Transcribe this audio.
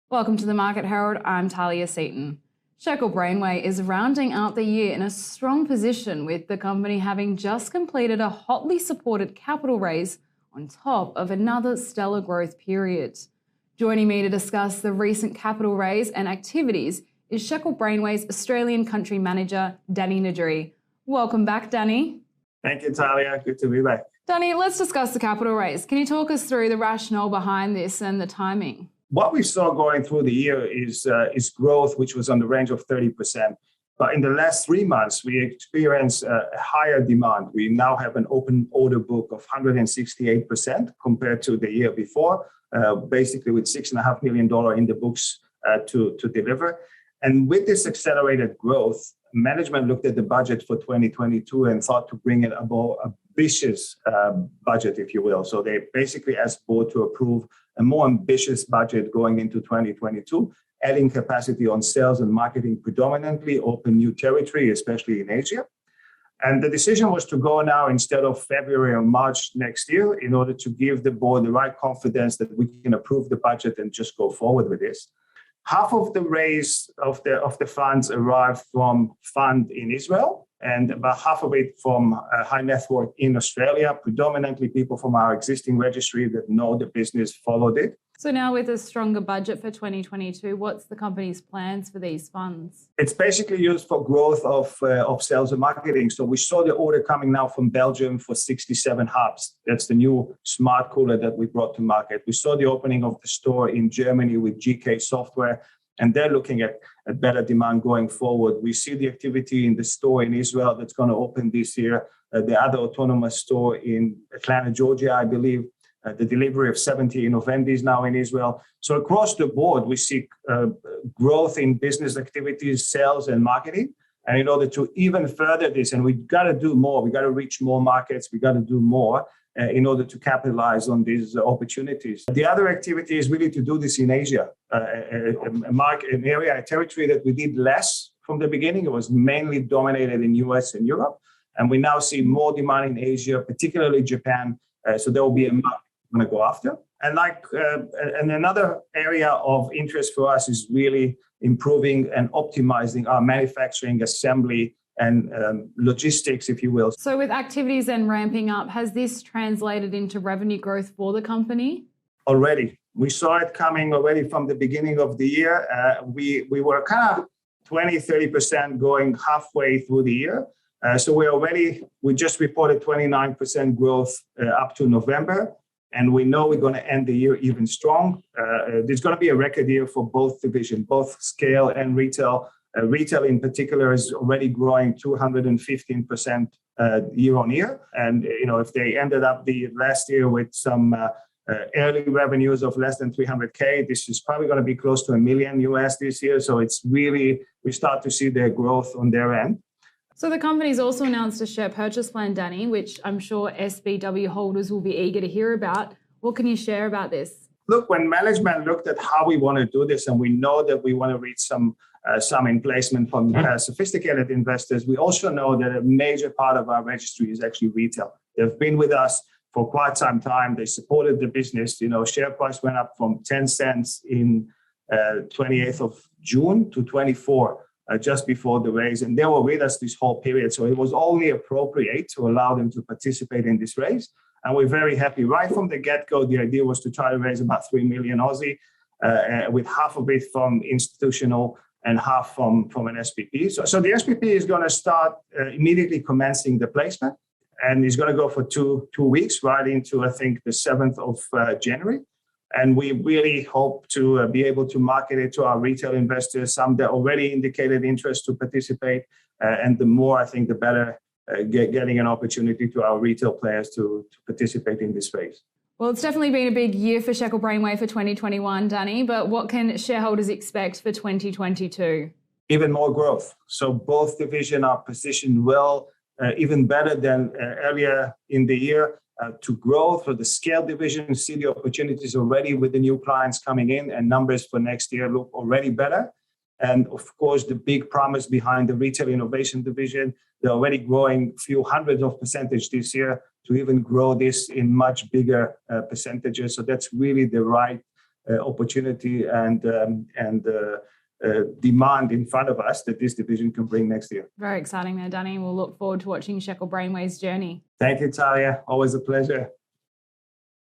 Welcome to the Market Herald. I'm Tahlia Seton. Shekel Brainweigh is rounding out the year in a strong position, with the company having just completed a hotly supported capital raise on top of another stellar growth period. Joining me to discuss the recent capital raise and activities is Shekel Brainweigh's Australian Country Manager, Danny Nadri. Welcome back, Danny. Thank you, Tahlia. Good to be back. Danny, let's discuss the capital raise. Can you talk us through the rationale behind this and the timing? What we saw going through the year is growth, which was on the range of 30%. But in the last 3 months, we experienced a higher demand. We now have an open order book of 168% compared to the year before, basically with $6.5 million in the books to deliver. And with this accelerated growth, management looked at the budget for 2022 and thought to bring in a more ambitious budget, if you will. So they basically asked board to approve a more ambitious budget going into 2022, adding capacity on sales and marketing predominantly, open new territory, especially in Asia. And the decision was to go now instead of February or March next year in order to give the board the right confidence that we can approve the budget and just go forward with this. Half of the raise of the funds arrived from fund in Israel, and about half of it from high net worth in Australia, predominantly people from our existing registry that know the business, followed it. So now with a stronger budget for 2022, what's the company's plans for these funds? It's basically used for growth of sales and marketing. So we saw the order coming now from Belgium for 67 hubs. That's the new smart cooler that we brought to market. We saw the opening of the store in Germany with GK Software, and they're looking at better demand going forward. We see the activity in the store in Israel that's going to open this year, the other autonomous store in Atlanta, Georgia, I believe. The delivery of 70 Innovendis now in Israel. So across the board, we see growth in business activities, sales and marketing. And in order to even further this, and we've got to do more, we've got to reach more markets, we've got to do more in order to capitalize on these opportunities. The other activity is really to do this in Asia, an area, a territory that we did less from the beginning. It was mainly dominated in US and Europe. And we now see more demand in Asia, particularly Japan. So there will be a market we're going to go after. And another area of interest for us is really improving and optimizing our manufacturing, assembly, and logistics, if you will. So with activities then ramping up, has this translated into revenue growth for the company? Already. We saw it coming already from the beginning of the year. We were kind of 20-30% going halfway through the year. So we just reported 29% growth up to November. And we know we're going to end the year even strong. There's going to be a record year for both divisions, both scale and retail. Retail in particular is already growing 215% year on year. And if they ended up the last year with some early revenues of less than 300K, this is probably going to be close to $1 million US this year. So it's really, we start to see their growth on their end. So the company's also announced a share purchase plan, Danny, which I'm sure SBW holders will be eager to hear about. What can you share about this? Look, when management looked at how we want to do this, and we know that we want to reach some in placement from sophisticated investors, we also know that a major part of our registry is actually retail. They've been with us for quite some time. They supported the business. Share price went up from 10 cents in 28th of June to 24 just before the raise, and they were with us this whole period. So it was only appropriate to allow them to participate in this raise. And we're very happy. Right from the get-go, the idea was to try to raise about 3 million Aussie, with half of it from institutional and half from an SPP. So the SPP is going to start immediately commencing the placement, and it's going to go for two weeks, right into, I think, the 7th of January. And we really hope to be able to market it to our retail investors, some that already indicated interest to participate. And the more, I think, the better getting an opportunity to our retail players to participate in this space. Well, it's definitely been a big year for Shekel Brainweigh for 2021, Danny, but what can shareholders expect for 2022? Even more growth. So both divisions are positioned well, even better than earlier in the year. To grow for the scale division, see the opportunities already with the new clients coming in, and numbers for next year look already better. And of course, the big promise behind the retail innovation division, they're already growing a few hundreds of percentage this year to even grow this in much bigger percentages. So that's really the right opportunity and demand in front of us that this division can bring next year. Very exciting there, Danny. We'll look forward to watching Shekel Brainweigh's journey. Thank you, Tahlia. Always a pleasure.